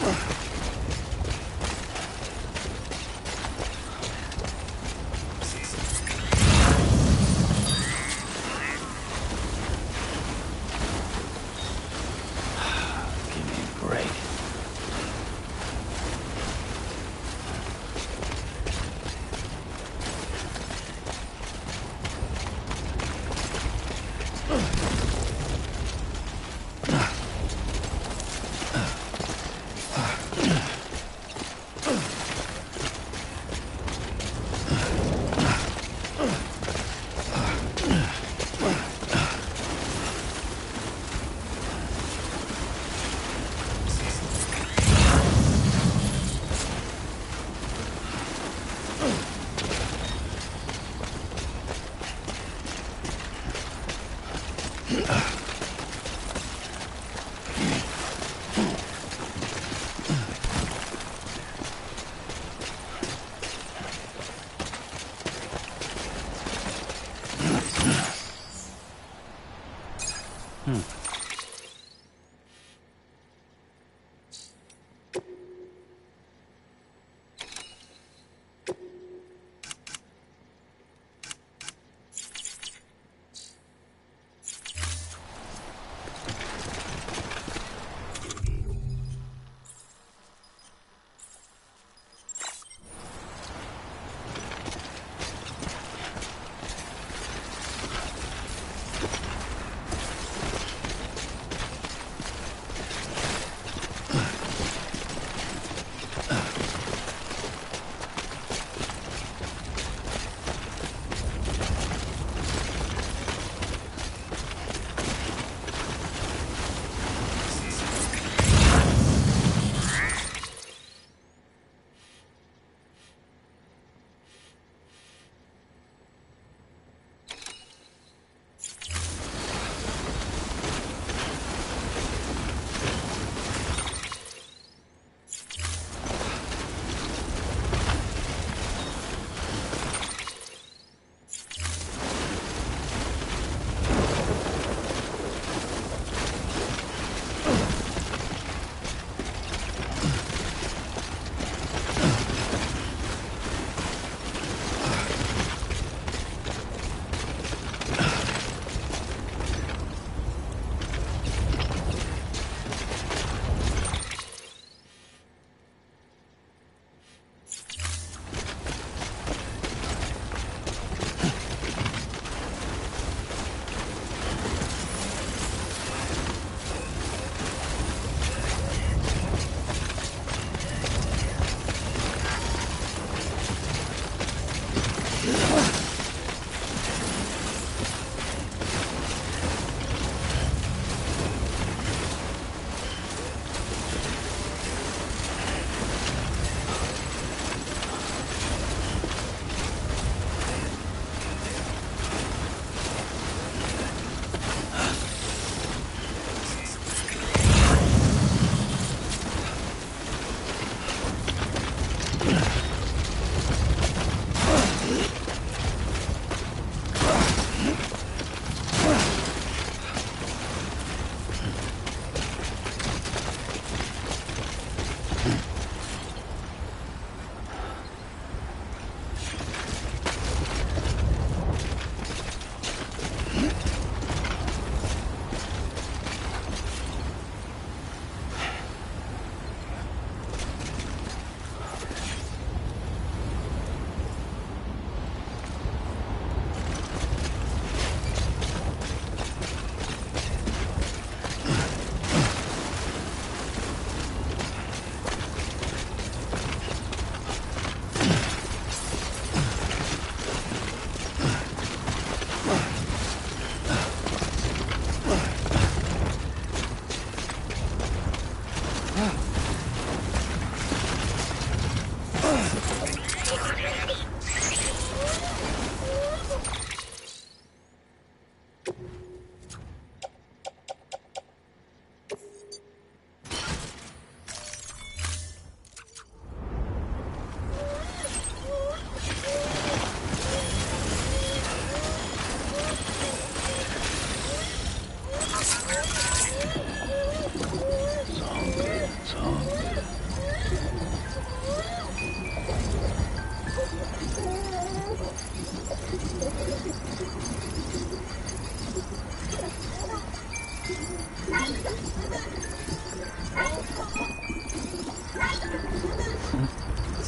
Give me a break.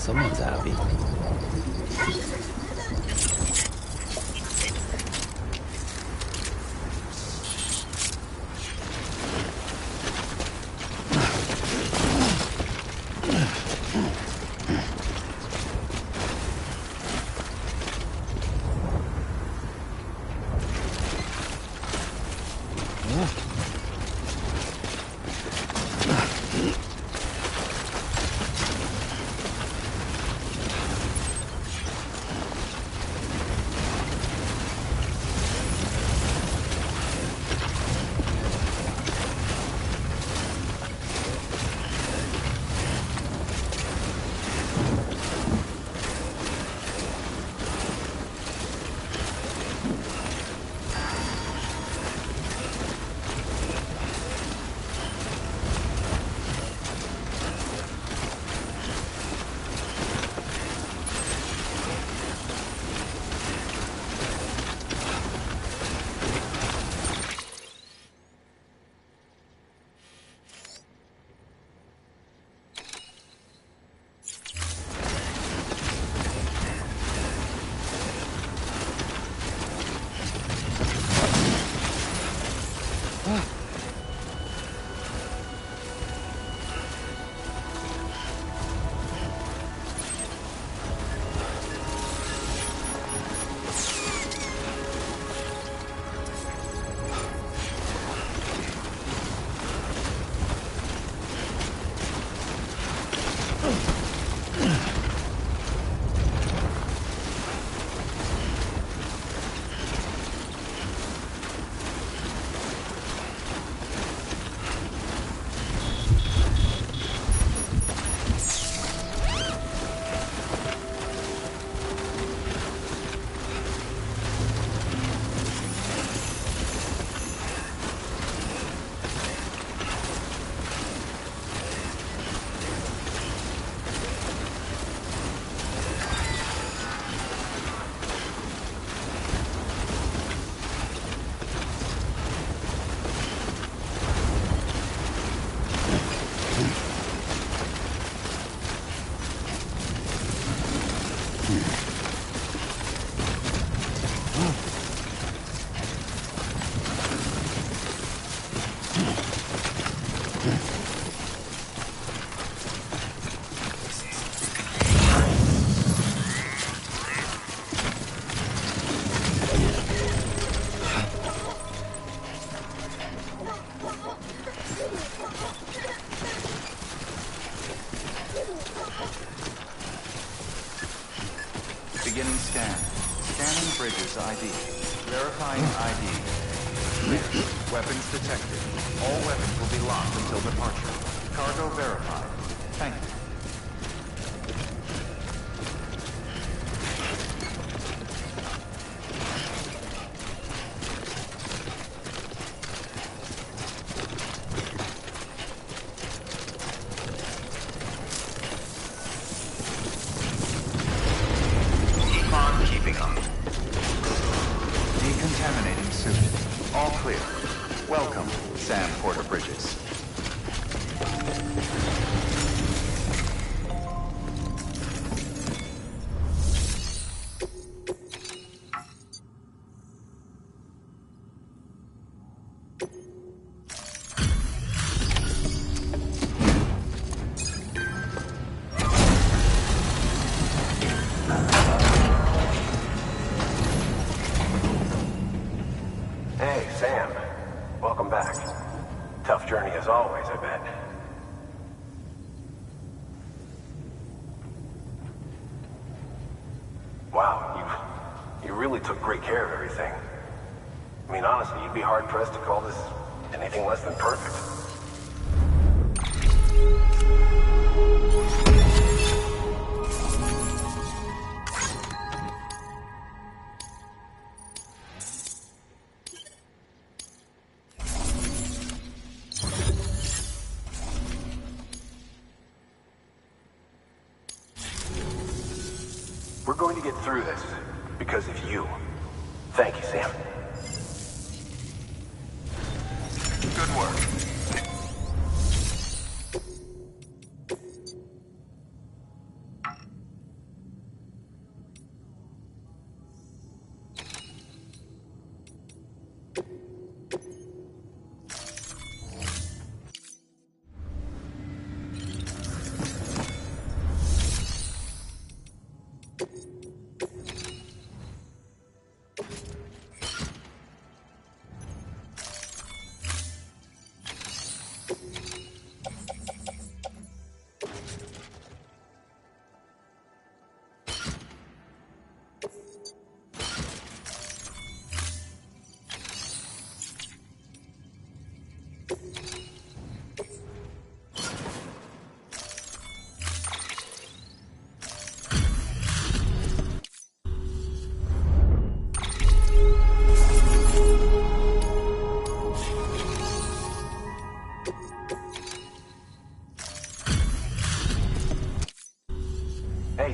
Someone's happy. Beginning scan. Scanning Bridges ID. Verifying ID. Clear. Weapons detected. All weapons will be locked until departure. Cargo verified. Thank you. Decontaminating suit. All clear. Welcome, Sam Porter Bridges. Hey, Sam. Welcome back. Tough journey as always, I bet. Wow, you really took great care of everything. I mean, honestly, you'd be hard-pressed to call this anything less than perfect. We're going to get through this because of you. Thank you, Sam. Good work.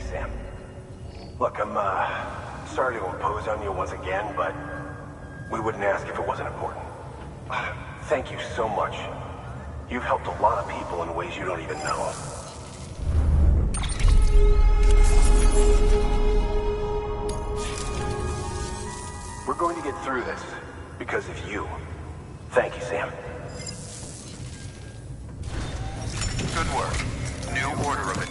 Sam. Look, I'm sorry to impose on you once again, but we wouldn't ask if it wasn't important. Thank you so much. You've helped a lot of people in ways you don't even know. We're going to get through this because of you. Thank you, Sam. Good work. New order of it.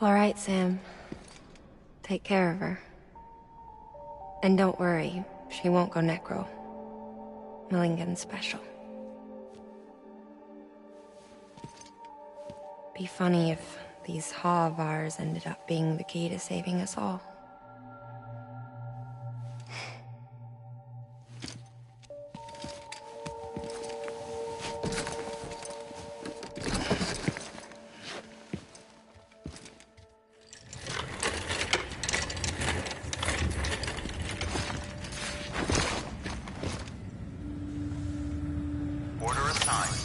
All right, Sam. Take care of her. And don't worry, she won't go necro. Millingen's special. Be funny if these Ha of ours ended up being the key to saving us all. Order assigned.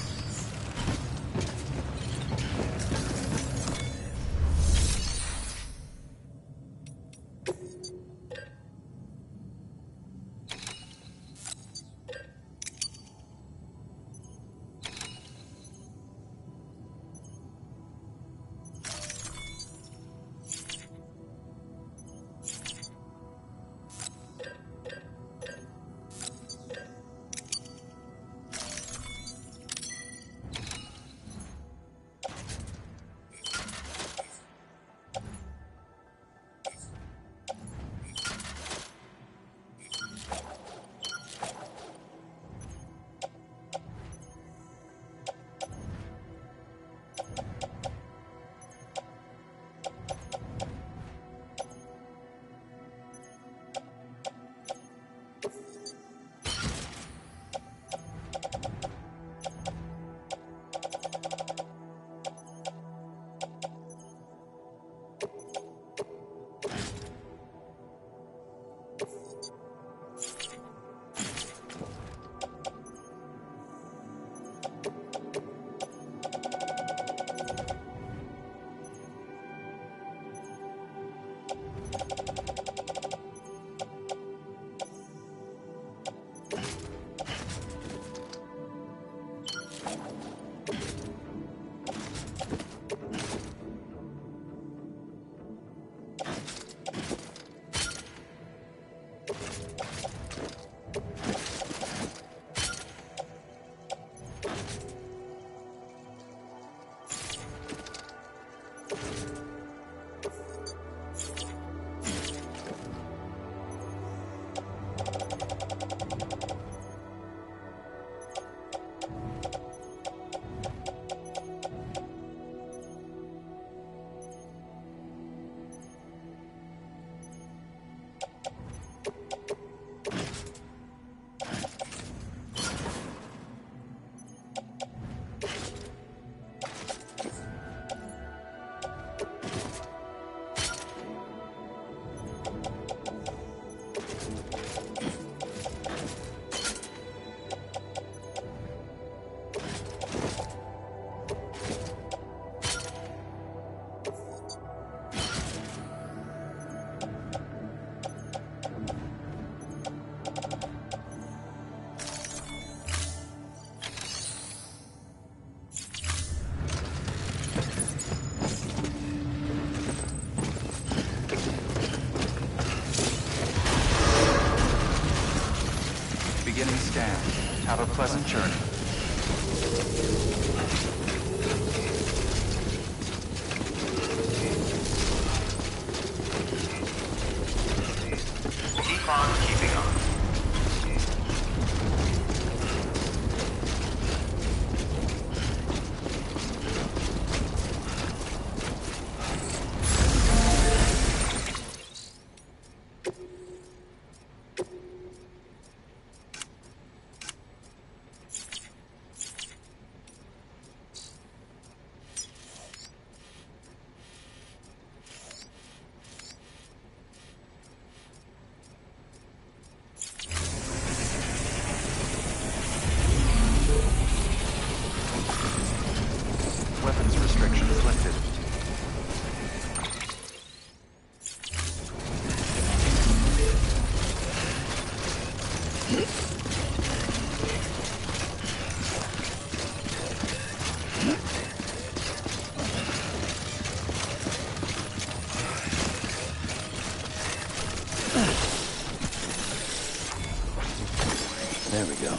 Beginning scan. Have a pleasant journey. Keep on keeping on. Weapons restrictions lifted. There we go.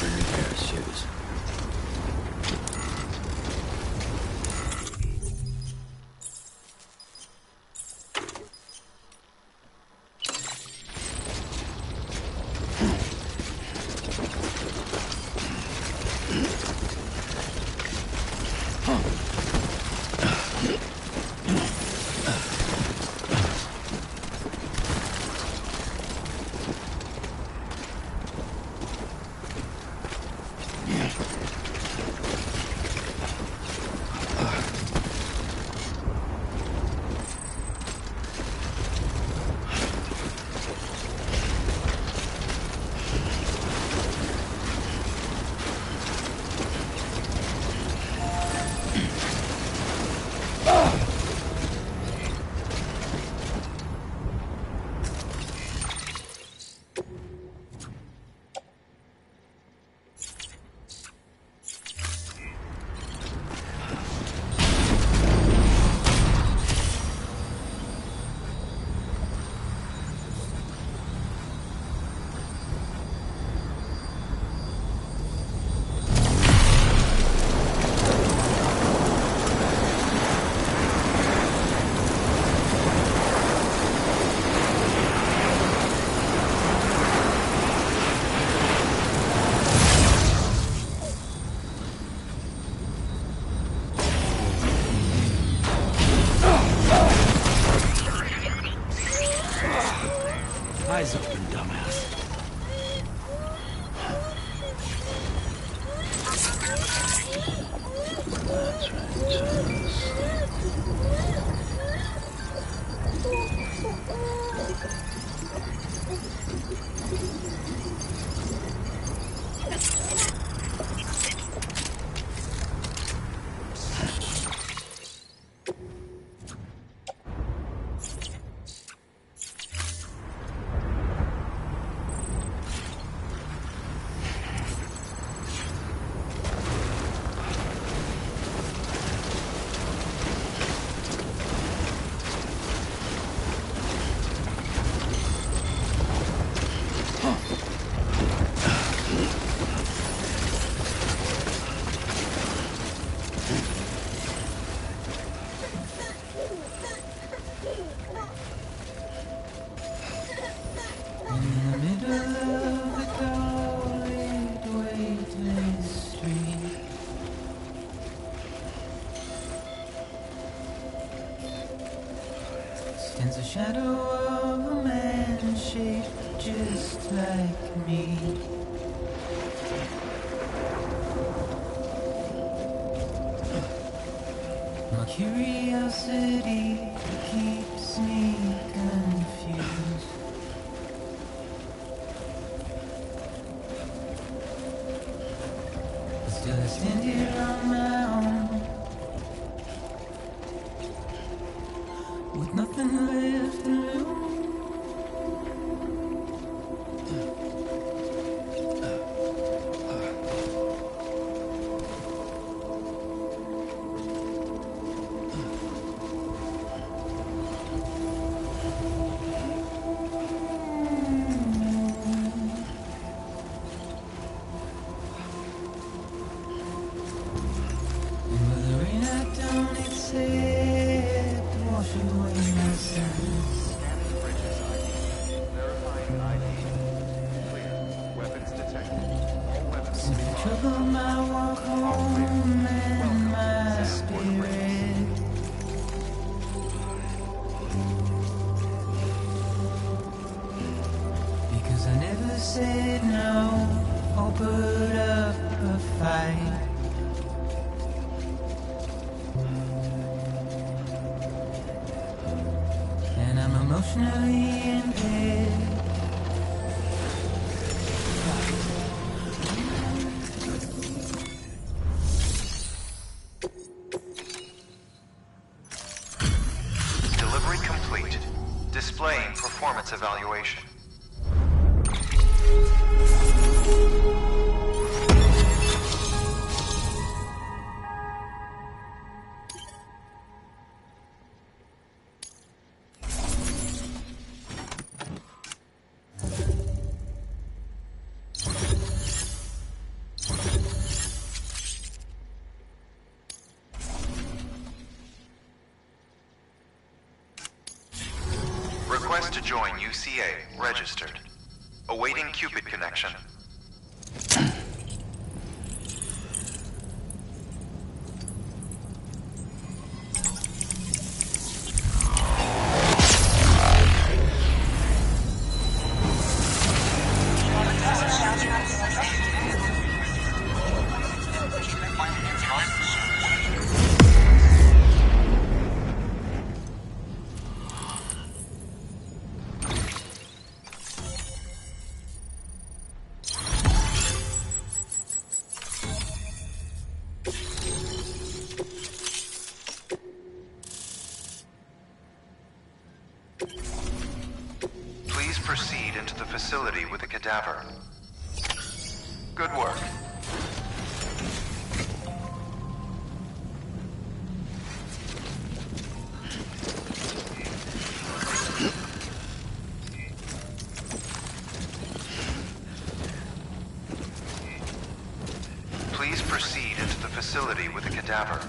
for a new pair of shoes. Eyes open, dumbass. That's Stands a shadow of a man shaped just like me. My curiosity keeps me confused. But still I stand here on my own, with nothing left to lose. And with the rain I don't accept, wash away my sins. Scanning bridges ID. Verifying ID. Clear. Weapons detected. All weapons will be Since the locked. trouble my walk home and my spirit, because I never said no or put up a fight. And I'm emotionally impaired. Delivery complete. Displaying performance evaluation. to join UCA. Registered. Awaiting Cupid connection. Please proceed into the facility with the cadaver. Good work. Please proceed into the facility with the cadaver.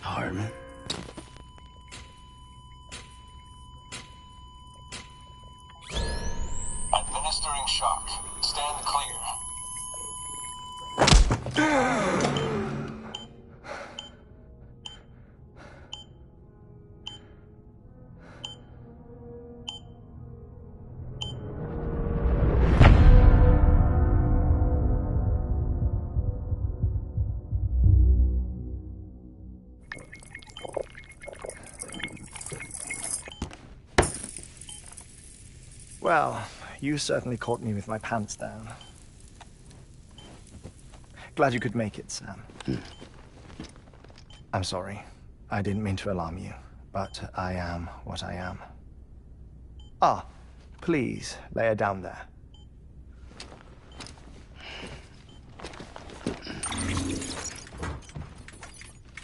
Hartman? Administering shock. Stand clear. Well, you certainly caught me with my pants down. Glad you could make it, Sam. I'm sorry. I didn't mean to alarm you, but I am what I am. Ah, please, lay her down there.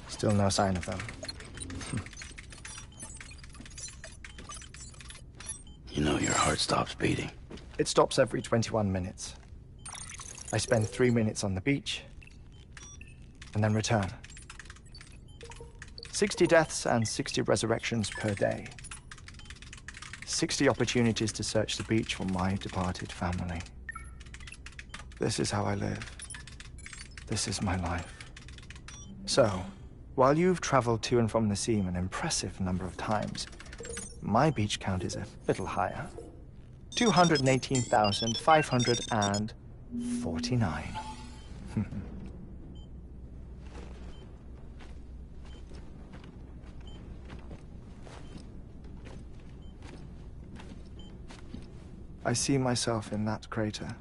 Still no sign of them. You know your heart stops beating. It stops every 21 minutes. I spend 3 minutes on the beach, and then return. 60 deaths and 60 resurrections per day. 60 opportunities to search the beach for my departed family. This is how I live. This is my life. So, while you've traveled to and from the seam an impressive number of times, my beach count is a little higher. 218,549. I see myself in that crater.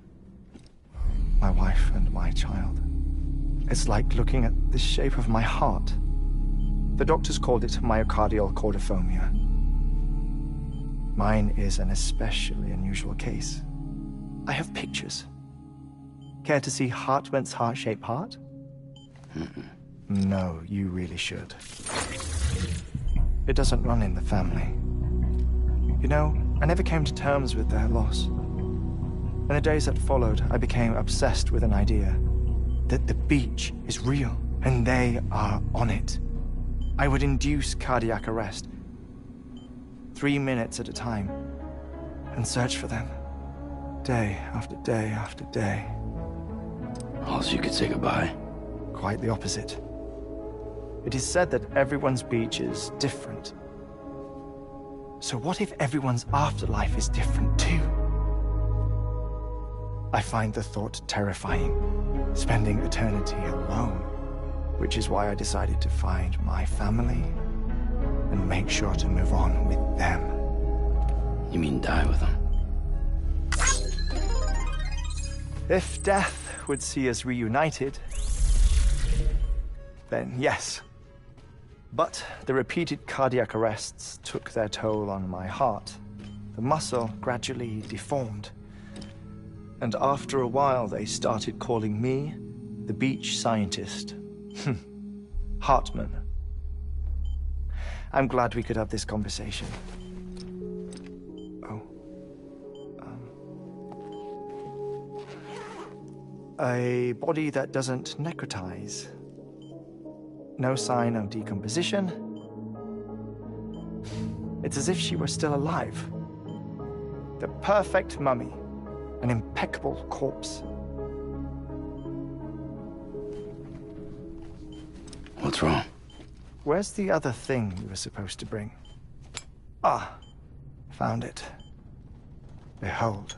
My wife and my child. It's like looking at the shape of my heart. The doctors called it myocardial cordiformia. Mine is an especially unusual case. I have pictures. Care to see Hartman's heart-shaped heart? No, you really should. It doesn't run in the family. You know, I never came to terms with their loss. In the days that followed, I became obsessed with an idea that the beach is real, and they are on it. I would induce cardiac arrest, 3 minutes at a time, and search for them, day after day after day. Also, you could say goodbye. Quite the opposite. It is said that everyone's beach is different. So what if everyone's afterlife is different too? I find the thought terrifying, spending eternity alone, which is why I decided to find my family and make sure to move on with them. You mean die with them? If death would see us reunited, then yes. But the repeated cardiac arrests took their toll on my heart. The muscle gradually deformed. And after a while, they started calling me the beach scientist. Hartman. I'm glad we could have this conversation. Oh. A body that doesn't necrotize. No sign of decomposition. It's as if she were still alive. The perfect mummy. An impeccable corpse. What's wrong? Where's the other thing you were supposed to bring? Ah, found it. Behold.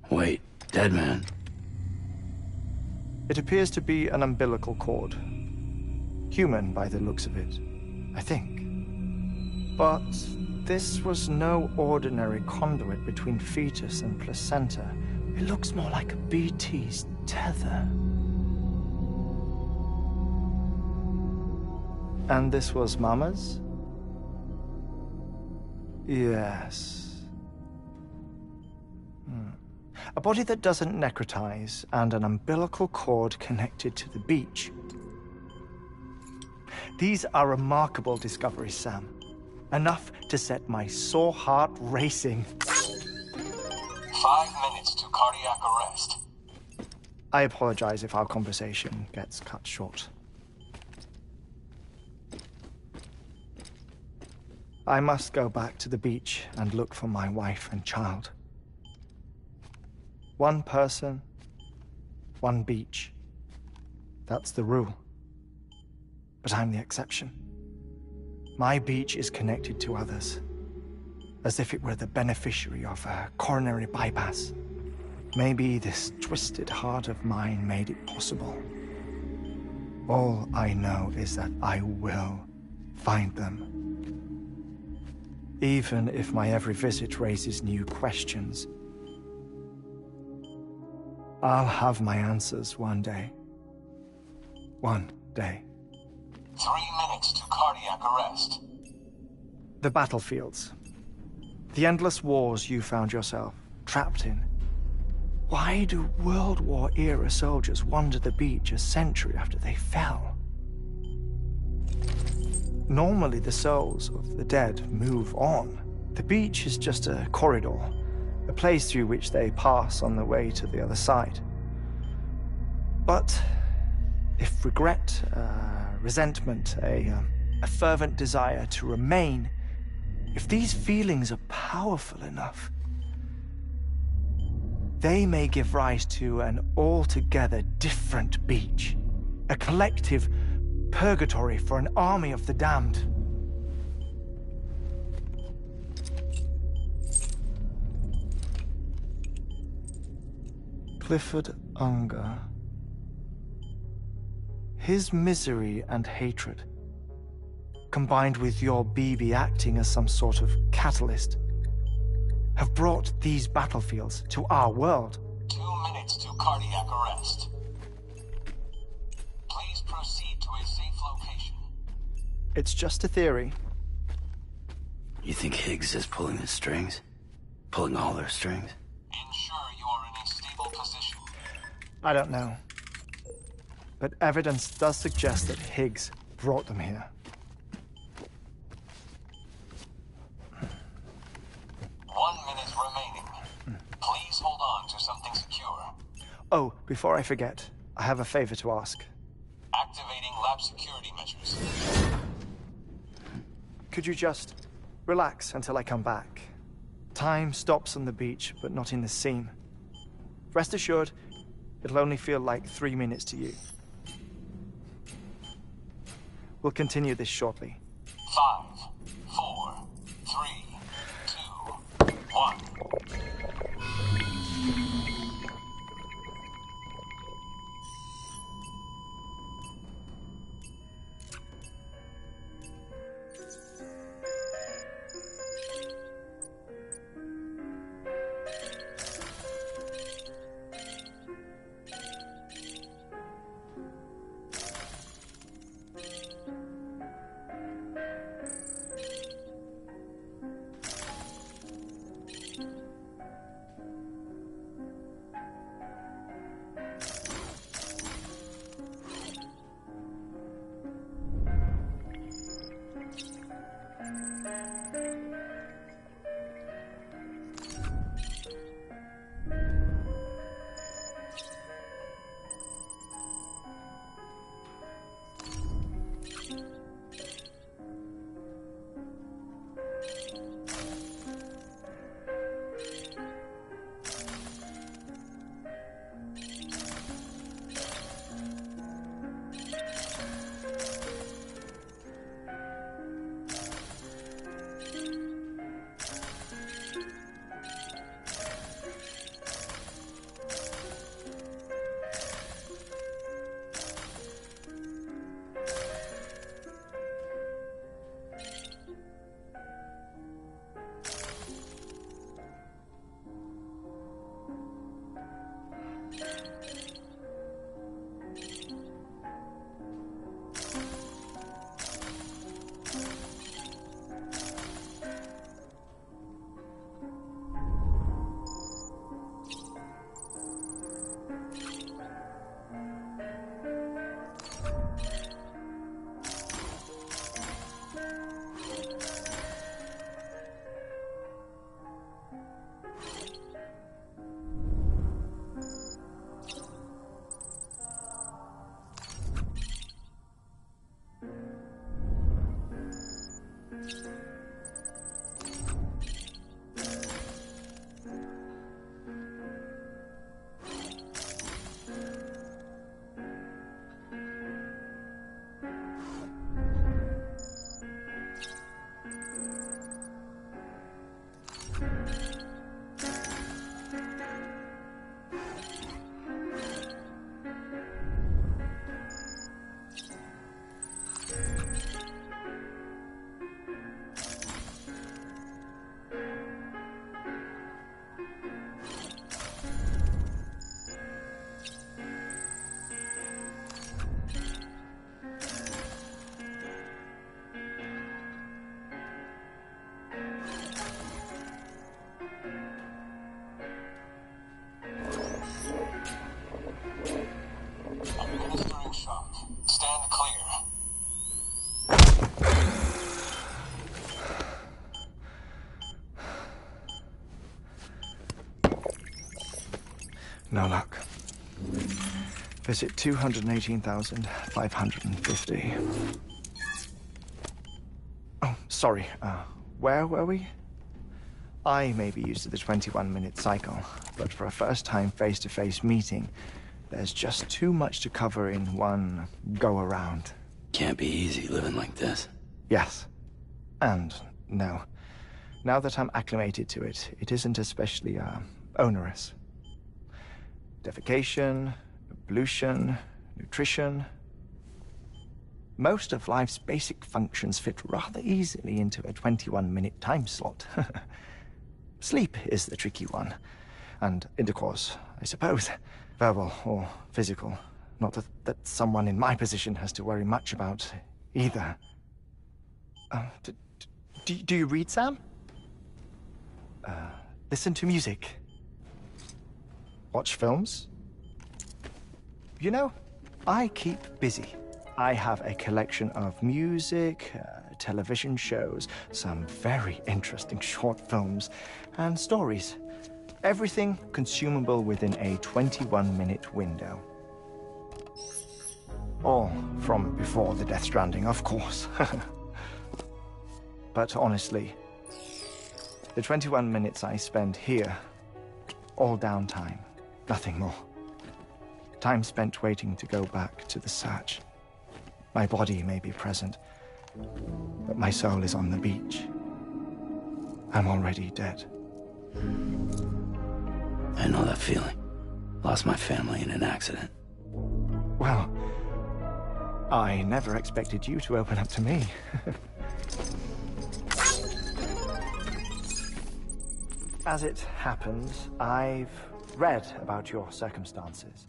Wait, dead man. It appears to be an umbilical cord. Human by the looks of it, I think. But this was no ordinary conduit between fetus and placenta. It looks more like a BT's tether. And this was Mama's? Yes. A body that doesn't necrotize and an umbilical cord connected to the beach. These are remarkable discoveries, Sam. Enough to set my sore heart racing. 5 minutes to cardiac arrest. I apologize if our conversation gets cut short. I must go back to the beach and look for my wife and child. One person, one beach. That's the rule. But I'm the exception. My beach is connected to others, as if it were the beneficiary of a coronary bypass. Maybe this twisted heart of mine made it possible. All I know is that I will find them. Even if my every visit raises new questions, I'll have my answers one day. One day. 3 minutes to cardiac arrest. The battlefields. The endless wars you found yourself trapped in. Why do World War-era soldiers wander the beach a century after they fell? Normally, the souls of the dead move on. The beach is just a corridor, a place through which they pass on the way to the other side. But if regret, resentment, a fervent desire to remain, if these feelings are powerful enough, they may give rise to an altogether different beach, a collective purgatory for an army of the damned. Clifford Unger. His misery and hatred, combined with your BB acting as some sort of catalyst, have brought these battlefields to our world. 2 minutes to cardiac arrest. Please proceed to a safe location. It's just a theory. You think Higgs is pulling the strings? Pulling all their strings? Ensure you are in a stable position. I don't know. But evidence does suggest that Higgs brought them here. 1 minute remaining. Please hold on to something secure. Oh, before I forget, I have a favor to ask. Activating lab security measures. Could you just relax until I come back? Time stops on the beach, but not in the scene. Rest assured, it'll only feel like 3 minutes to you. We'll continue this shortly. 5, 4, 3, 2, 1. No luck. Visit 218,550. Oh, sorry. Where were we? I may be used to the 21-minute cycle, but for a first-time face-to-face meeting, there's just too much to cover in one go-around. Can't be easy living like this. Yes. And no. Now that I'm acclimated to it, it isn't especially, onerous. Defecation, ablution, nutrition. Most of life's basic functions fit rather easily into a 21-minute time slot. Sleep is the tricky one. And intercourse, I suppose. Verbal or physical. Not that someone in my position has to worry much about either. Do you read, Sam? listen to music, watch films. You know, I keep busy. I have a collection of music, television shows, some very interesting short films, and stories. Everything consumable within a 21-minute window. All from before the Death Stranding, of course. But honestly, the 21 minutes I spend here, all downtime, nothing more. Time spent waiting to go back to the search. My body may be present, but my soul is on the beach. I'm already dead. I know that feeling. Lost my family in an accident. Well, I never expected you to open up to me. As it happens, I've read about your circumstances.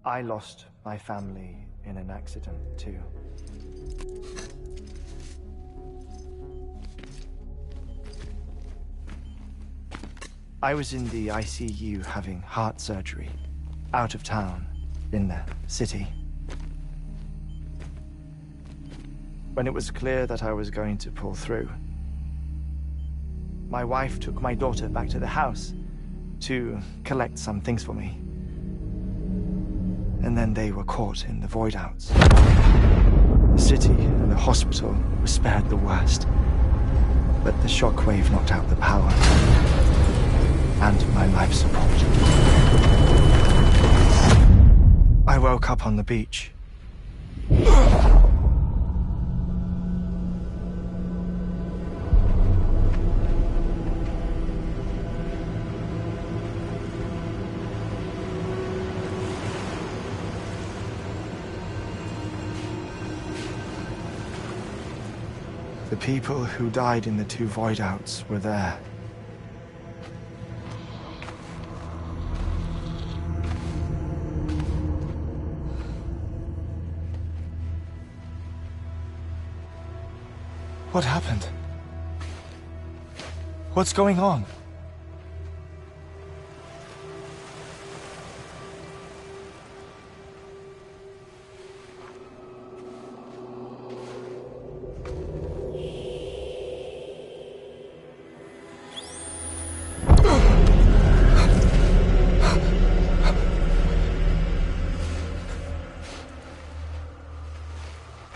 I lost my family in an accident, too. I was in the ICU having heart surgery, out of town, in the city. When it was clear that I was going to pull through, my wife took my daughter back to the house to collect some things for me. And then they were caught in the void outs. The city and the hospital were spared the worst, but the shockwave knocked out the power and my life support. I woke up on the beach. The people who died in the 2 void outs were there. What happened? What's going on?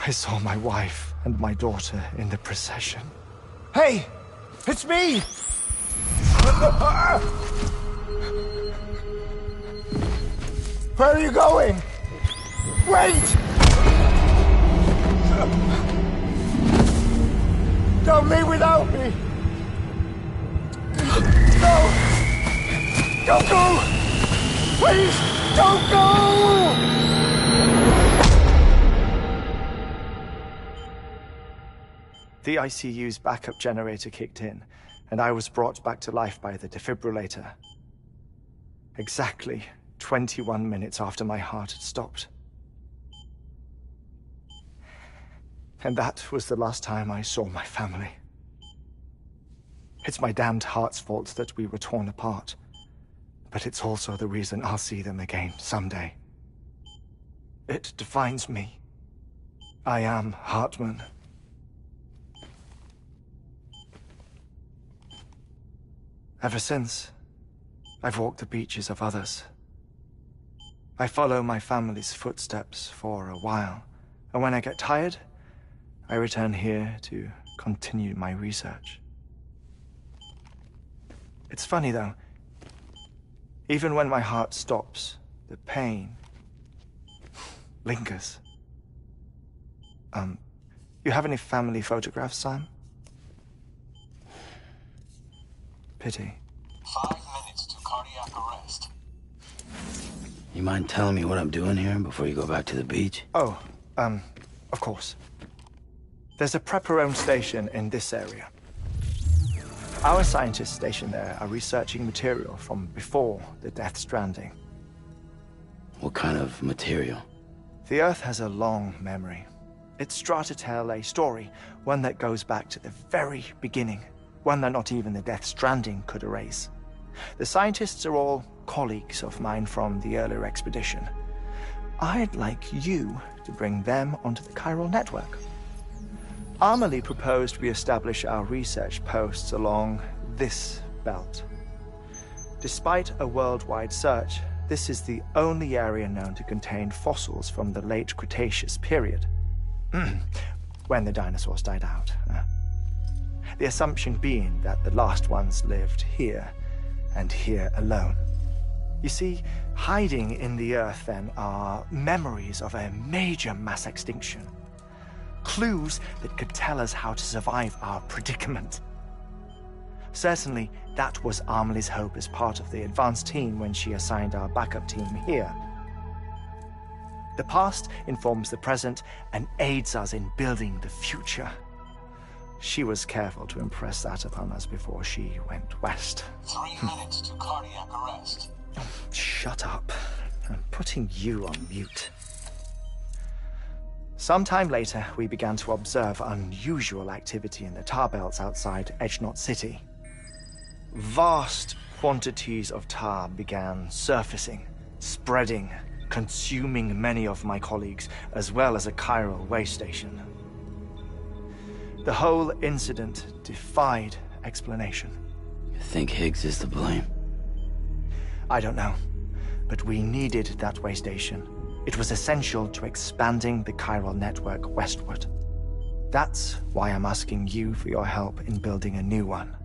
I saw my wife and my daughter in the procession. Hey! It's me! Where are you going? Wait! Don't leave without me! No! Don't go! Please, don't go! The ICU's backup generator kicked in, and I was brought back to life by the defibrillator. Exactly 21 minutes after my heart had stopped. And that was the last time I saw my family. It's my damned heart's fault that we were torn apart, but it's also the reason I'll see them again someday. It defines me. I am Hartman. Ever since, I've walked the beaches of others. I follow my family's footsteps for a while, and when I get tired, I return here to continue my research. It's funny though, even when my heart stops, the pain lingers. You have any family photographs, Sam? Pity. 5 minutes to cardiac arrest. You mind telling me what I'm doing here before you go back to the beach? Oh, of course. There's a Prepper-owned station in this area. Our scientists stationed there are researching material from before the Death Stranding. What kind of material? The Earth has a long memory. It's trying to tell a story, one that goes back to the very beginning, one that not even the Death Stranding could erase. The scientists are all colleagues of mine from the earlier expedition. I'd like you to bring them onto the chiral network. Amelie proposed we establish our research posts along this belt. Despite a worldwide search, this is the only area known to contain fossils from the late Cretaceous period, when the dinosaurs died out. The assumption being that the last ones lived here, and here alone. You see, hiding in the Earth, then, are memories of a major mass extinction. Clues that could tell us how to survive our predicament. Certainly, that was Amelie's hope as part of the advanced team when she assigned our backup team here. The past informs the present and aids us in building the future. She was careful to impress that upon us before she went west. 3 minutes to cardiac arrest. Shut up. I'm putting you on mute. Sometime later, we began to observe unusual activity in the tar belts outside Edgnot City. Vast quantities of tar began surfacing, spreading, consuming many of my colleagues, as well as a chiral way station. The whole incident defied explanation. You think Higgs is to blame? I don't know, but we needed that way station. It was essential to expanding the chiral network westward. That's why I'm asking you for your help in building a new one.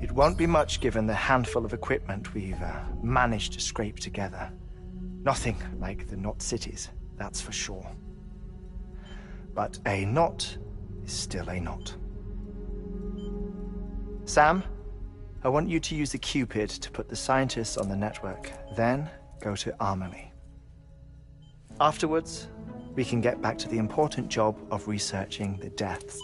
It won't be much given the handful of equipment we've managed to scrape together. Nothing like the Knot cities, that's for sure. But a knot is still a knot. Sam, I want you to use the Cupid to put the scientists on the network, then go to Amelie. Afterwards, we can get back to the important job of researching the deaths.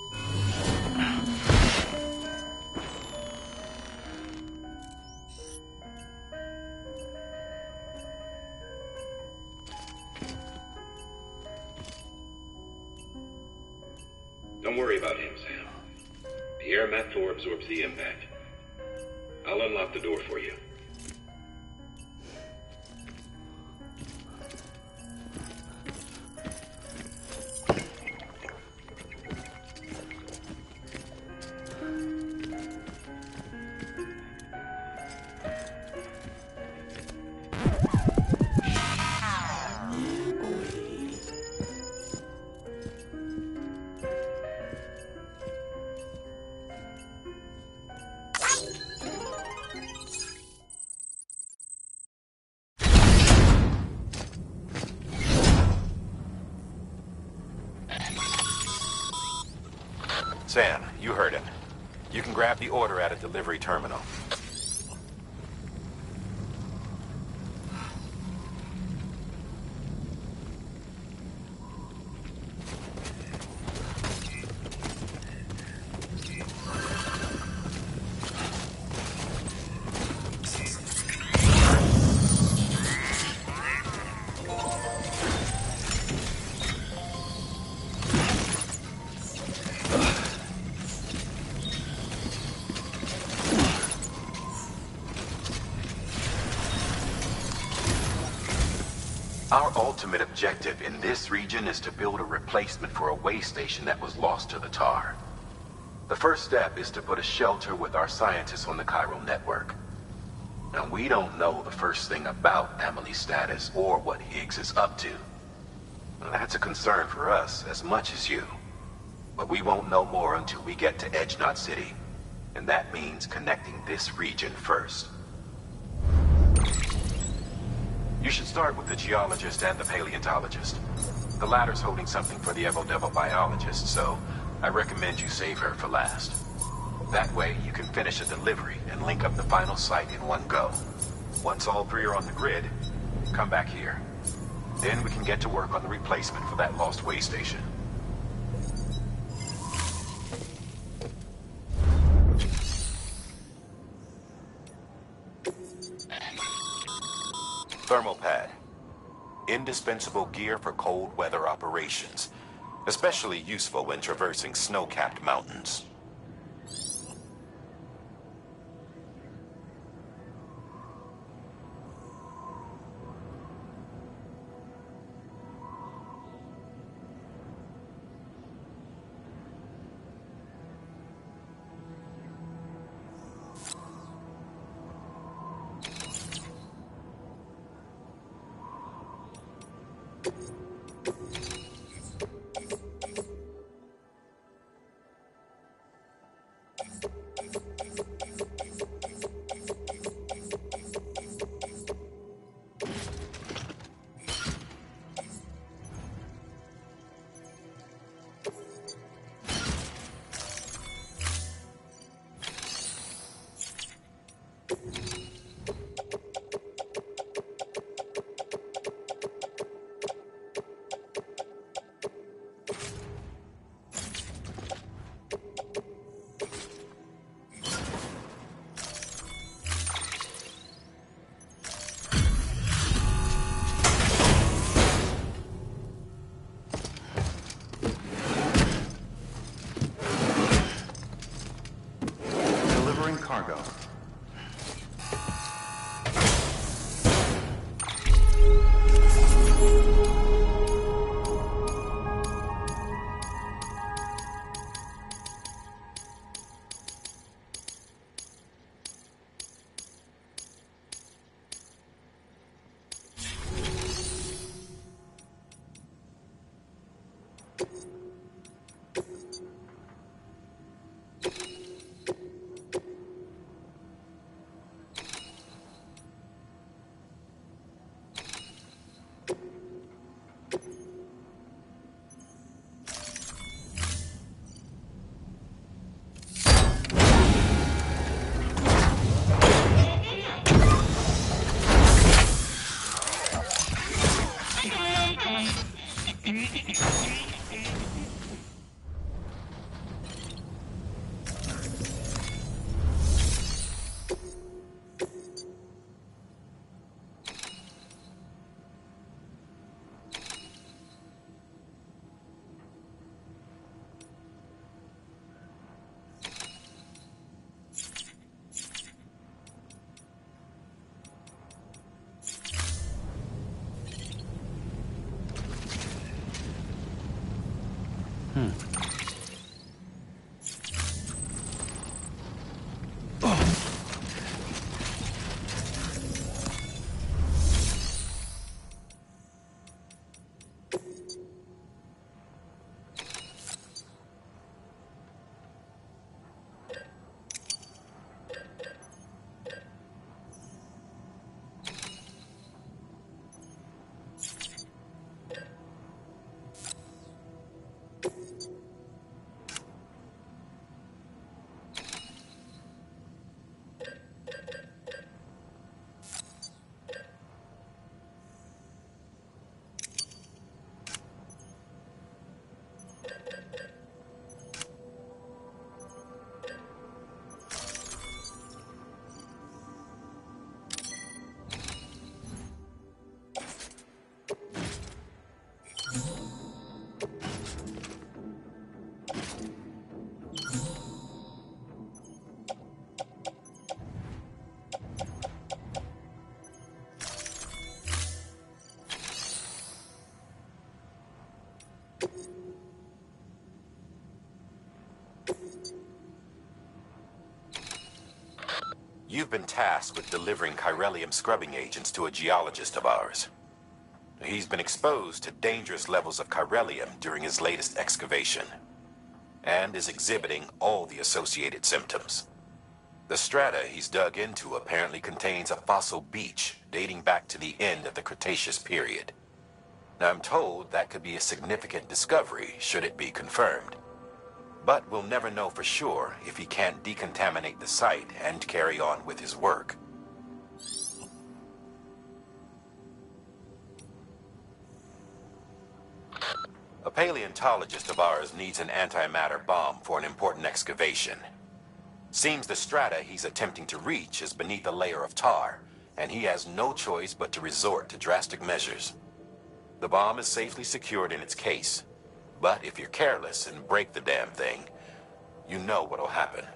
Don't worry about him, Sam. The air mat 4 absorbs the impact. I'll unlock the door for you. Sam, you heard him. You can grab the order at a delivery terminal. Our ultimate objective in this region is to build a replacement for a way station that was lost to the tar. The first step is to put a shelter with our scientists on the chiral network. Now, we don't know the first thing about Amelie's status or what Higgs is up to. Now, that's a concern for us as much as you. But we won't know more until we get to Edgnot City. And that means connecting this region first. You should start with the geologist and the paleontologist. The latter's holding something for the Evo-Devo biologist, so I recommend you save her for last. That way, you can finish a delivery and link up the final site in one go. Once all three are on the grid, come back here. Then we can get to work on the replacement for that lost way station. Thermal pad. Indispensable gear for cold weather operations. Especially useful when traversing snow-capped mountains. cargo. You've been tasked with delivering chiralium scrubbing agents to a geologist of ours. He's been exposed to dangerous levels of chiralium during his latest excavation, and is exhibiting all the associated symptoms. The strata he's dug into apparently contains a fossil beach dating back to the end of the Cretaceous period. Now, I'm told that could be a significant discovery should it be confirmed. But we'll never know for sure if he can't decontaminate the site and carry on with his work. A paleontologist of ours needs an antimatter bomb for an important excavation. Seems the strata he's attempting to reach is beneath a layer of tar, and he has no choice but to resort to drastic measures. The bomb is safely secured in its case, but if you're careless and break the damn thing, you know what'll happen.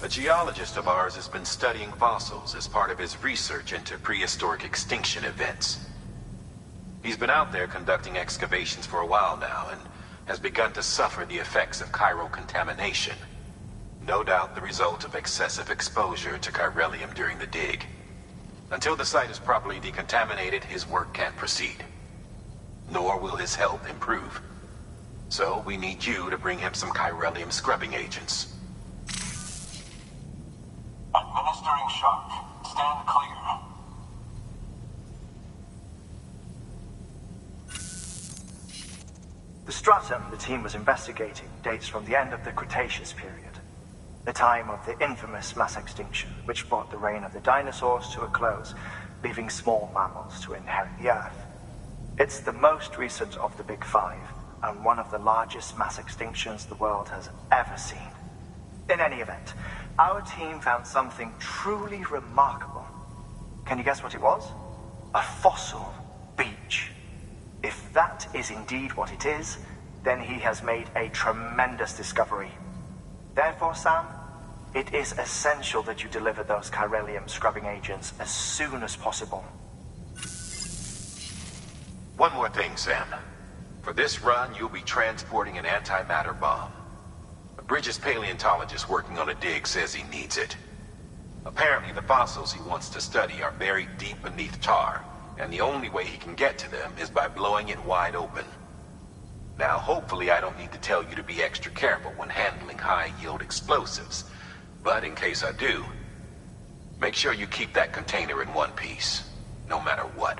A geologist of ours has been studying fossils as part of his research into prehistoric extinction events. He's been out there conducting excavations for a while now and has begun to suffer the effects of chiral contamination. No doubt the result of excessive exposure to chiralium during the dig. Until the site is properly decontaminated, his work can't proceed. Nor will his health improve. So we need you to bring him some chiralium scrubbing agents. Administering shock. Stand clear. The strata the team was investigating dates from the end of the Cretaceous period. The time of the infamous mass extinction, which brought the reign of the dinosaurs to a close, leaving small mammals to inherit the Earth. It's the most recent of the Big Five, and one of the largest mass extinctions the world has ever seen. In any event, our team found something truly remarkable. Can you guess what it was? A fossil beach. If that is indeed what it is, then he has made a tremendous discovery. Therefore, Sam, it is essential that you deliver those chiralium scrubbing agents as soon as possible. One more thing, Sam. For this run, you'll be transporting an antimatter bomb. A Bridges paleontologist working on a dig says he needs it. Apparently, the fossils he wants to study are buried deep beneath tar, and the only way he can get to them is by blowing it wide open. Now, hopefully I don't need to tell you to be extra careful when handling high-yield explosives. But in case I do, make sure you keep that container in one piece, no matter what.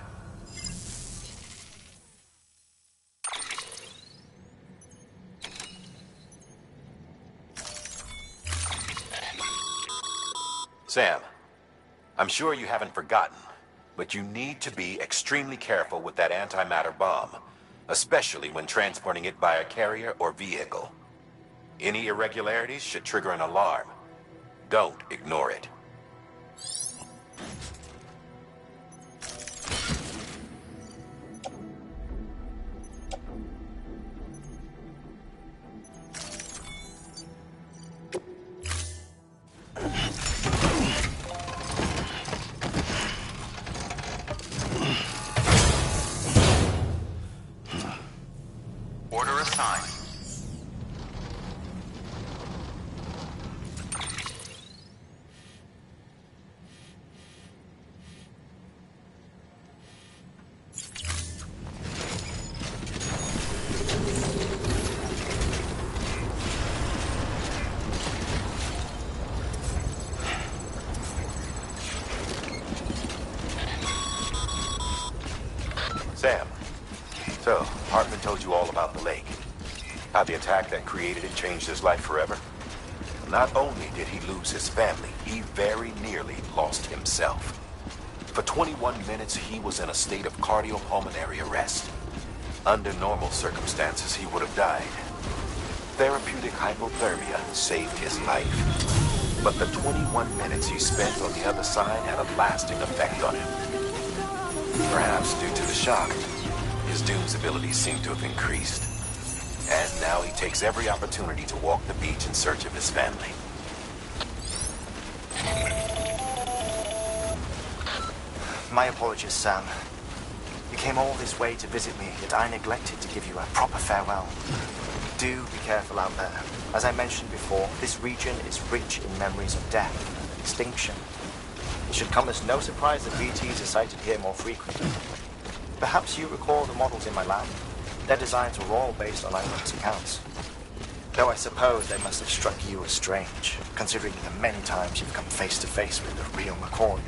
Sam, I'm sure you haven't forgotten, but you need to be extremely careful with that antimatter bomb. Especially when transporting it by a carrier or vehicle. Any irregularities should trigger an alarm. Don't ignore it. Order assigned. Sam, so Hartman told you all about the lake. How the attack that created it changed his life forever? Not only did he lose his family, he very nearly lost himself. For 21 minutes, he was in a state of cardiopulmonary arrest. Under normal circumstances, he would have died. Therapeutic hypothermia saved his life. But the 21 minutes he spent on the other side had a lasting effect on him. Perhaps due to the shock, his Doom's abilities seem to have increased. And now he takes every opportunity to walk the beach in search of his family. My apologies, Sam. You came all this way to visit me, yet I neglected to give you a proper farewell. Do be careful out there. As I mentioned before, this region is rich in memories of death and extinction. It should come as no surprise that BTs are sighted here more frequently. Perhaps you recall the models in my lab. Their designs were all based on eyewitness accounts. Though I suppose they must have struck you as strange, considering the many times you've come face to face with the real McCoy.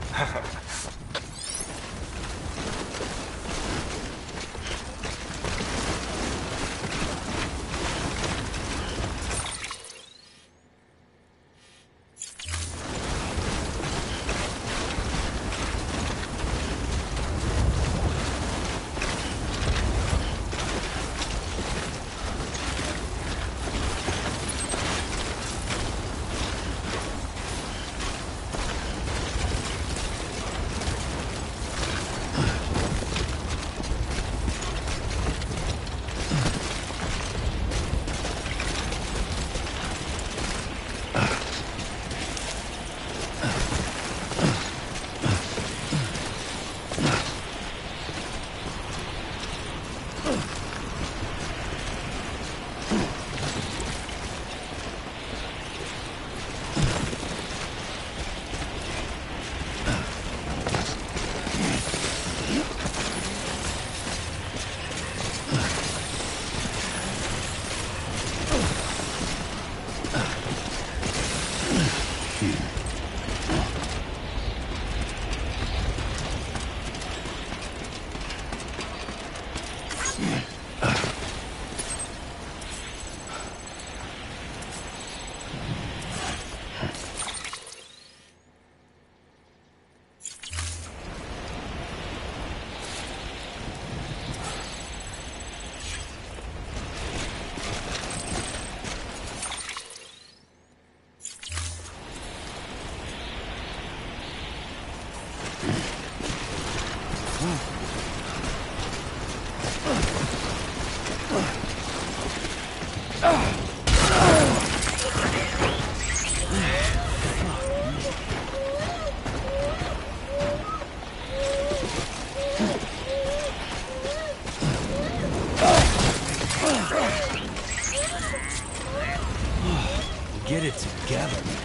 Get it together.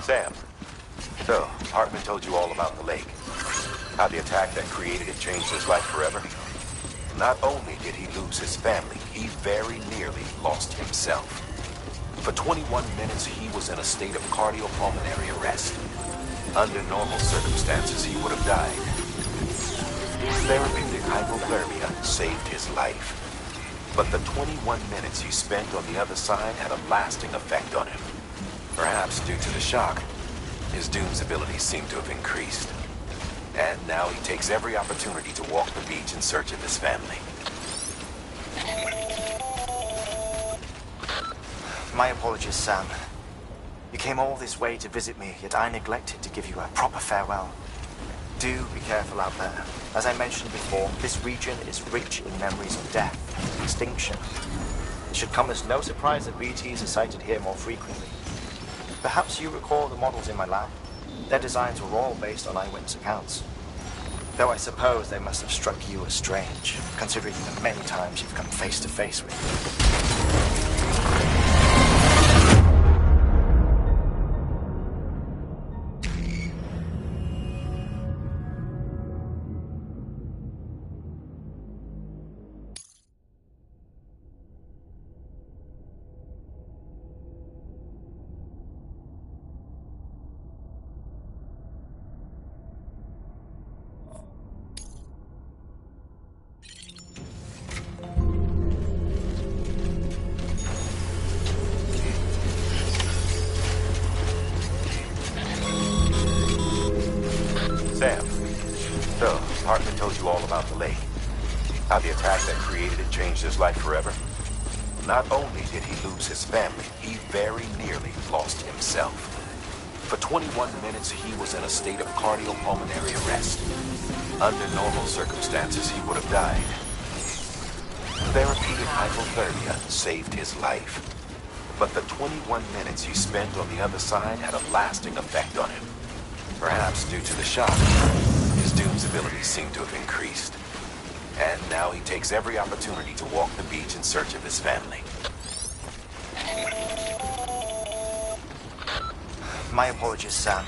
Sam, so Hartman told you all about the lake. How the attack that created it changed his life forever. Not only did he lose his family, he very nearly lost himself. For 21 minutes, he was in a state of cardiopulmonary arrest. Under normal circumstances, he would have died. Therapeutic hypothermia saved his life. But the 21 minutes he spent on the other side had a lasting effect on him. Perhaps due to the shock, his Doom's abilities seem to have increased. And now he takes every opportunity to walk the beach in search of his family. My apologies, Sam. You came all this way to visit me, yet I neglected to give you a proper farewell. Do be careful out there. As I mentioned before, this region is rich in memories of death and extinction. It should come as no surprise that BTs are sighted here more frequently. Perhaps you recall the models in my lab? Their designs were all based on eyewitness accounts. Though I suppose they must have struck you as strange, considering the many times you've come face to face with them. How the attack that created it changed his life forever? Not only did he lose his family, he very nearly lost himself. For 21 minutes, he was in a state of cardiopulmonary arrest. Under normal circumstances, he would have died. Therapeutic hypothermia saved his life. But the 21 minutes he spent on the other side had a lasting effect on him. Perhaps due to the shock, his Doom's abilities seem to have increased. And now he takes every opportunity to walk the beach in search of his family. My apologies, Sam.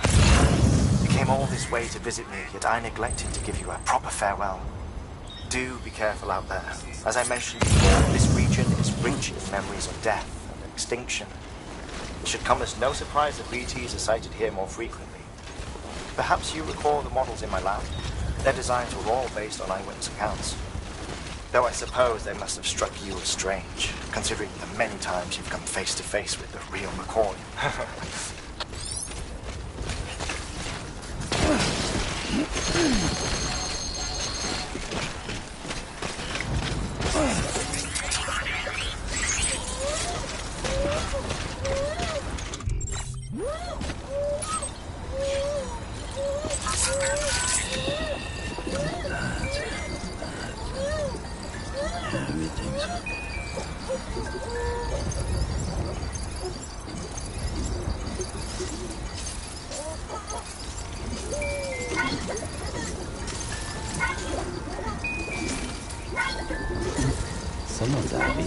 You came all this way to visit me, yet I neglected to give you a proper farewell. Do be careful out there. As I mentioned before, this region is rich in memories of death and extinction. It should come as no surprise that BTs are sighted here more frequently. Perhaps you recall the models in my lab? Their designs were all based on eyewitness accounts. Though I suppose they must have struck you as strange, considering the many times you've come face to face with the real McCoy. Someone's happy.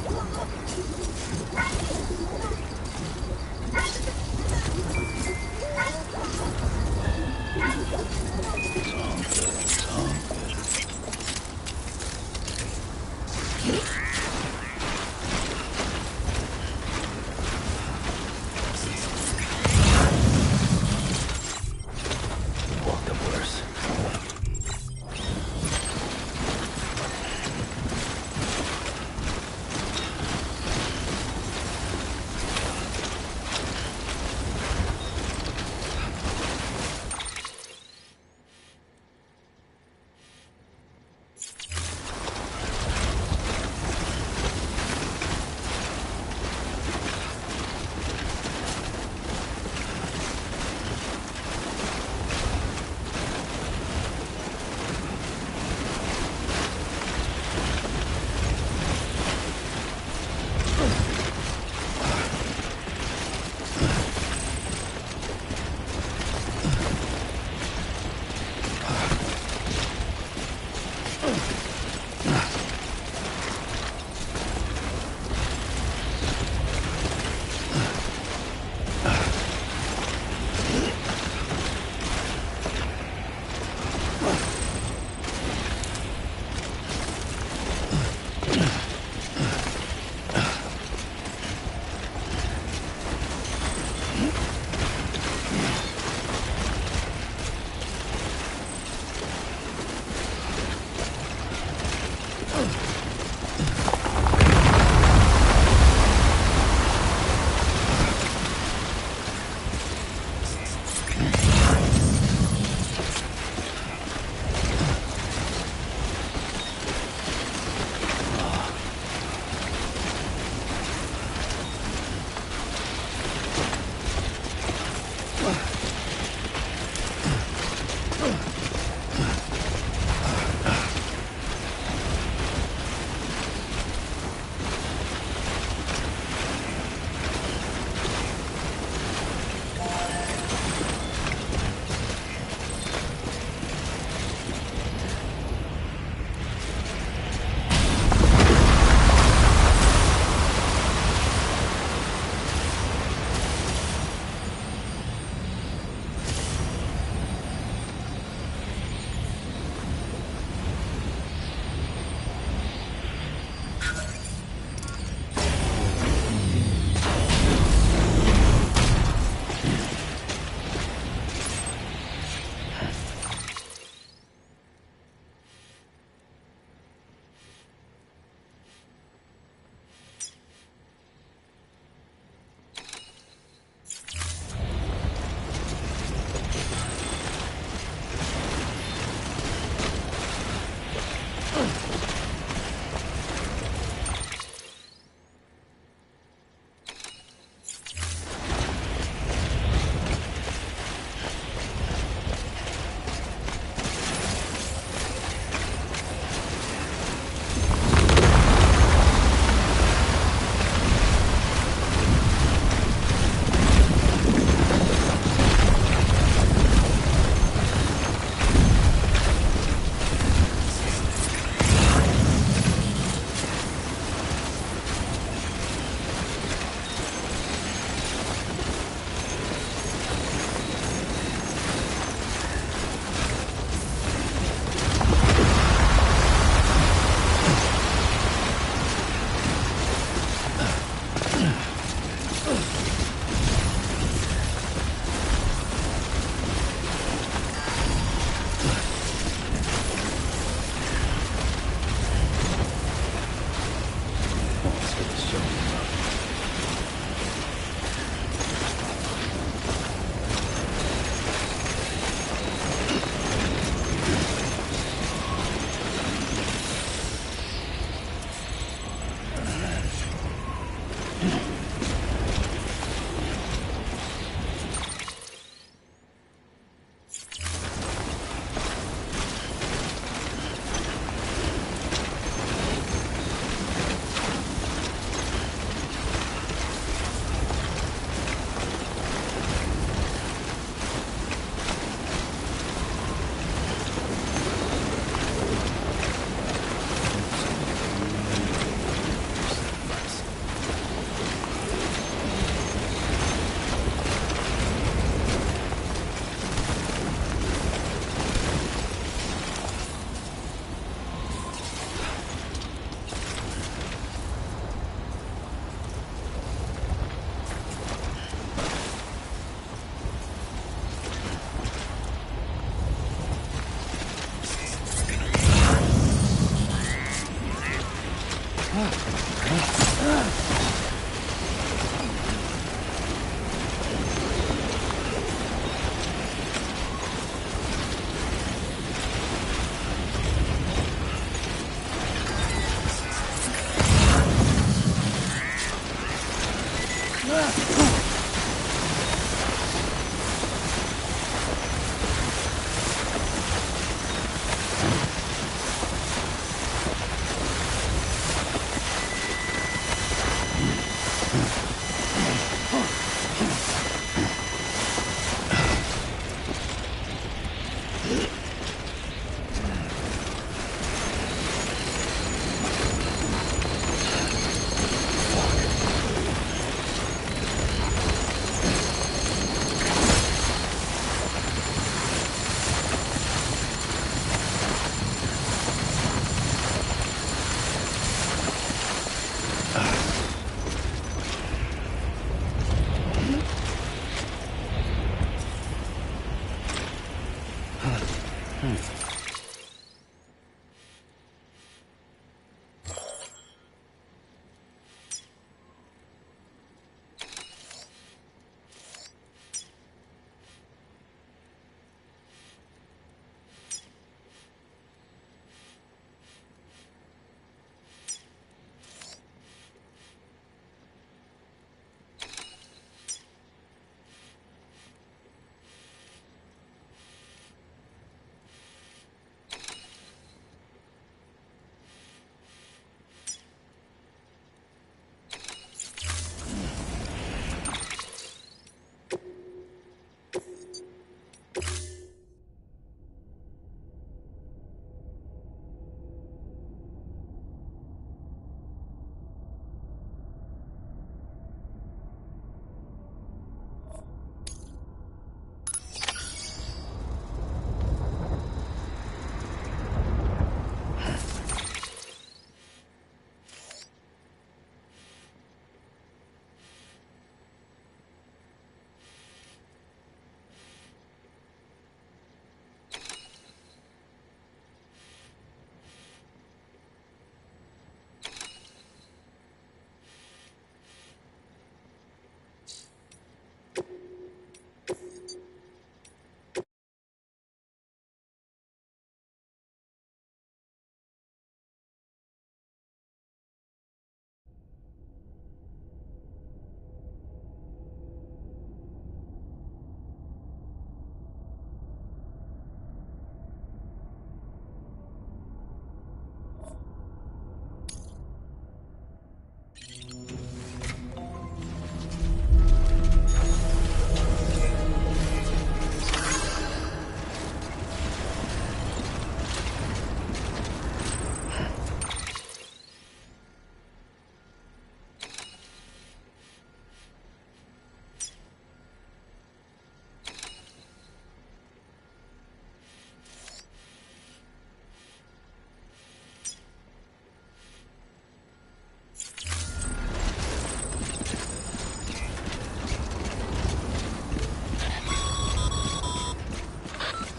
Walked up worse.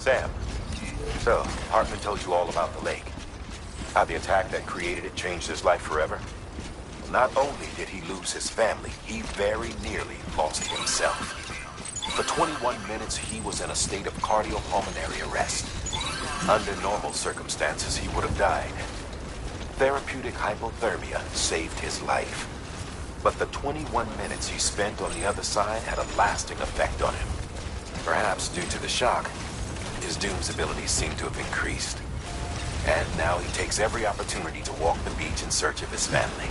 Sam, so Hartman told you all about the lake. How the attack that created it changed his life forever? Not only did he lose his family, he very nearly lost himself. For 21 minutes, he was in a state of cardiopulmonary arrest. Under normal circumstances, he would have died. Therapeutic hypothermia saved his life. But the 21 minutes he spent on the other side had a lasting effect on him. Perhaps due to the shock, his Doom's abilities seem to have increased. And now he takes every opportunity to walk the beach in search of his family.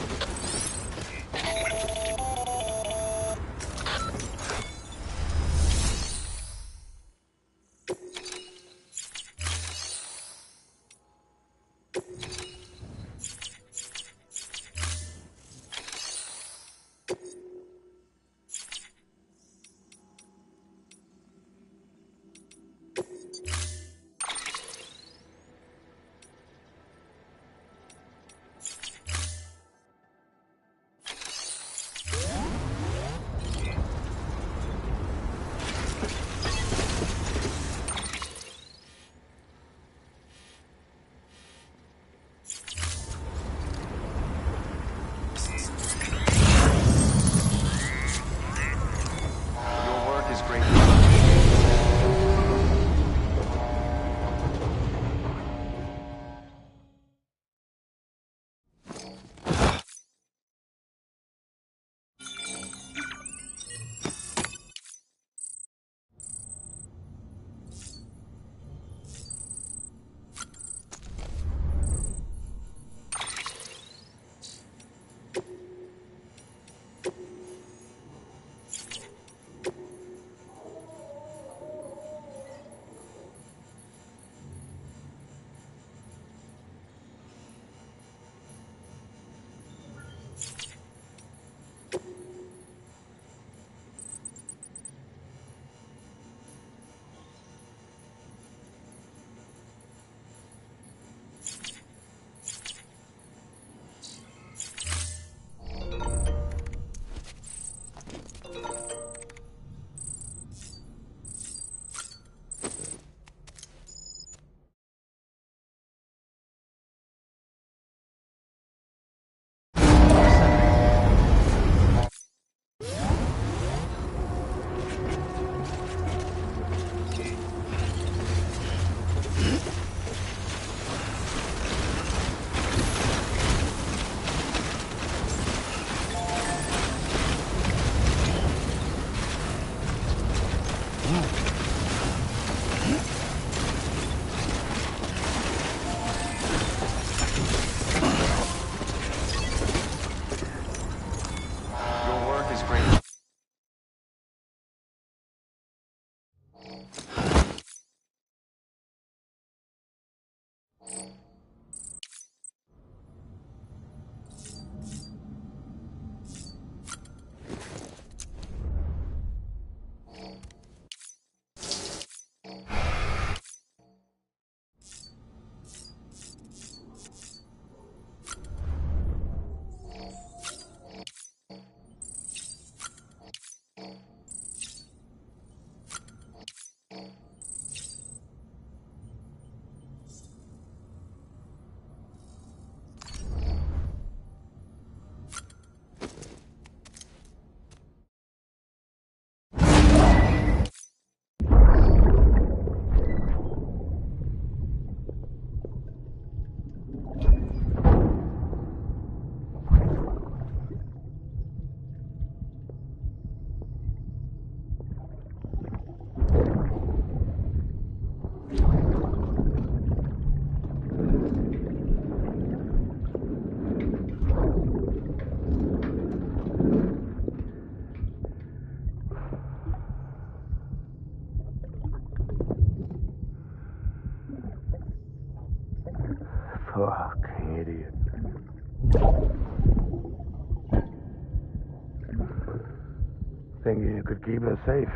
think you could keep us safe.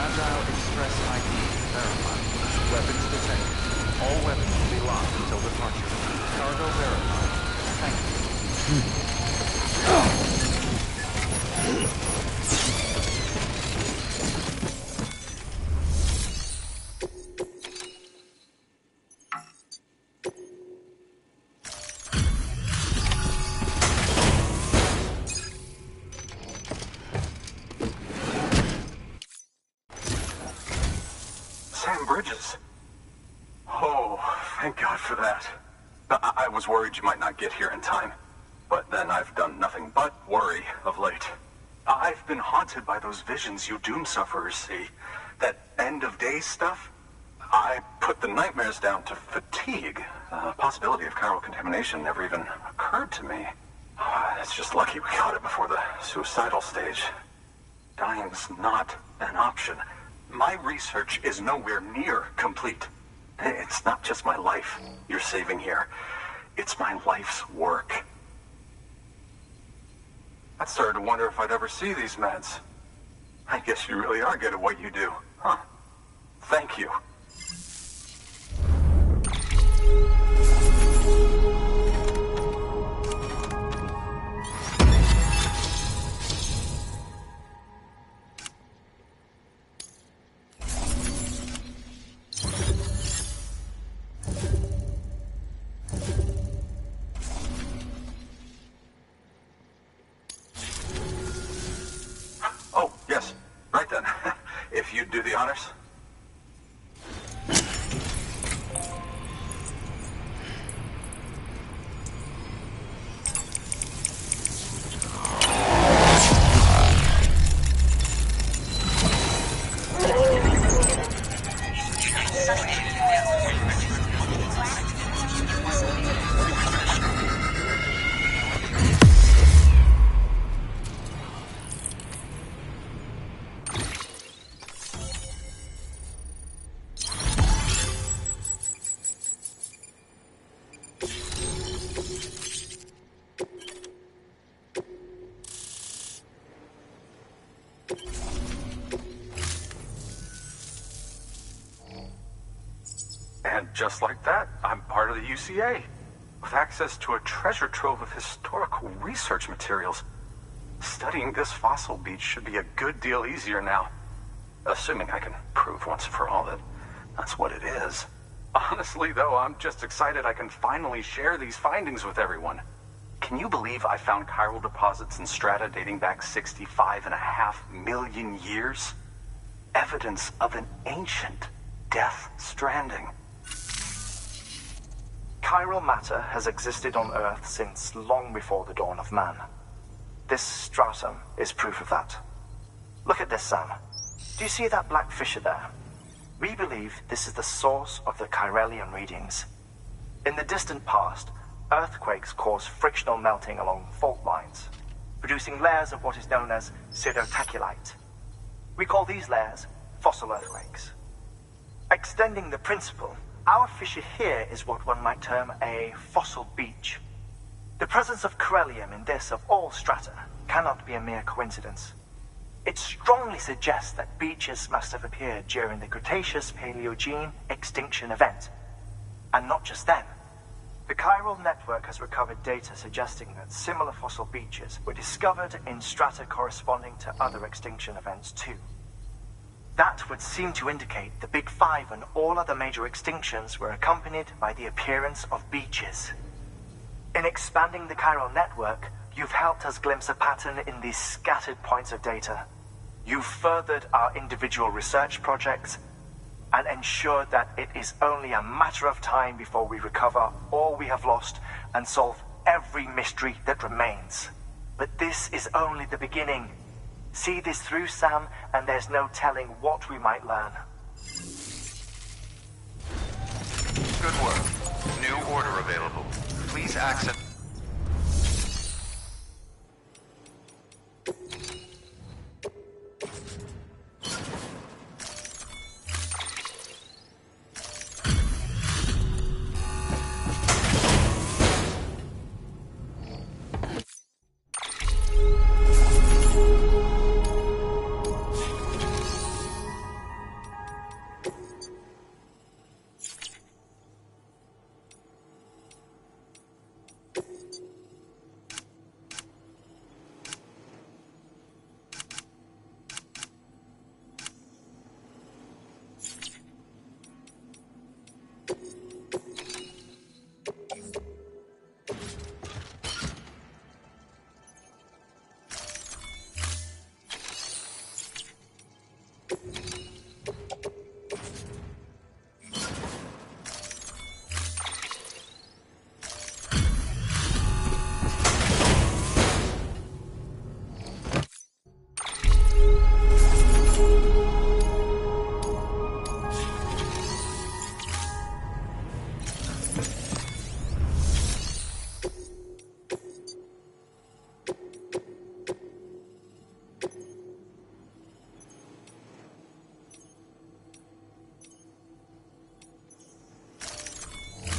Agile Express ID verified. Weapons detected. All weapons will be locked until departure. Cargo verified. Thank you. Sam Bridges. Oh, thank God for that. I was worried you might not get here in time. But then I've done nothing but worry of late. I've been haunted by those visions you Doom sufferers see. That end-of-days stuff. I put the nightmares down to fatigue. The possibility of chiral contamination never even occurred to me. It's just lucky we got it before the suicidal stage. Dying's not an option. My research is nowhere near complete. It's not just my life you're saving here. It's my life's work. I started to wonder if I'd ever see these meds. I guess you really are good at what you do, huh? Thank you. Oh, yes. Right then. If you'd do the honors. And just like that, I'm part of the UCA, with access to a treasure trove of historical research materials. Studying this fossil beach should be a good deal easier now, assuming I can prove once and for all that that's what it is. Honestly, though, I'm just excited I can finally share these findings with everyone. Can you believe I found chiral deposits in strata dating back 65.5 million years? Evidence of an ancient Death Stranding. Chiral matter has existed on Earth since long before the dawn of man. This stratum is proof of that. Look at this, Sam. Do you see that black fissure there? We believe this is the source of the Chiralian readings. In the distant past, earthquakes caused frictional melting along fault lines, producing layers of what is known as pseudotachylite. We call these layers fossil earthquakes. Extending the principle, our fissure here is what one might term a fossil beach. The presence of chiralium in this of all strata cannot be a mere coincidence. It strongly suggests that beaches must have appeared during the Cretaceous-Paleogene extinction event. And not just then. The chiral network has recovered data suggesting that similar fossil beaches were discovered in strata corresponding to other extinction events too. That would seem to indicate the Big Five and all other major extinctions were accompanied by the appearance of beaches. In expanding the chiral network, you've helped us glimpse a pattern in these scattered points of data. You've furthered our individual research projects and ensured that it is only a matter of time before we recover all we have lost and solve every mystery that remains. But this is only the beginning. See this through, Sam, and there's no telling what we might learn. Good work. New order available. Please access...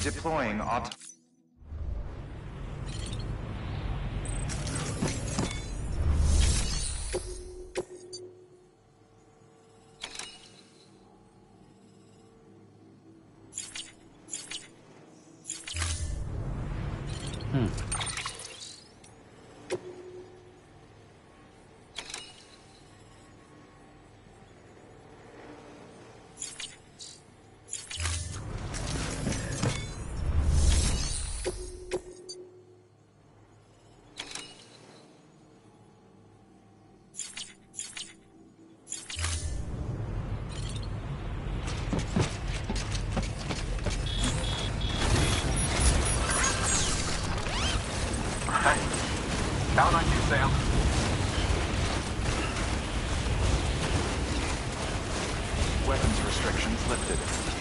Deploying auto... Count on you, Sam. Weapons restrictions lifted.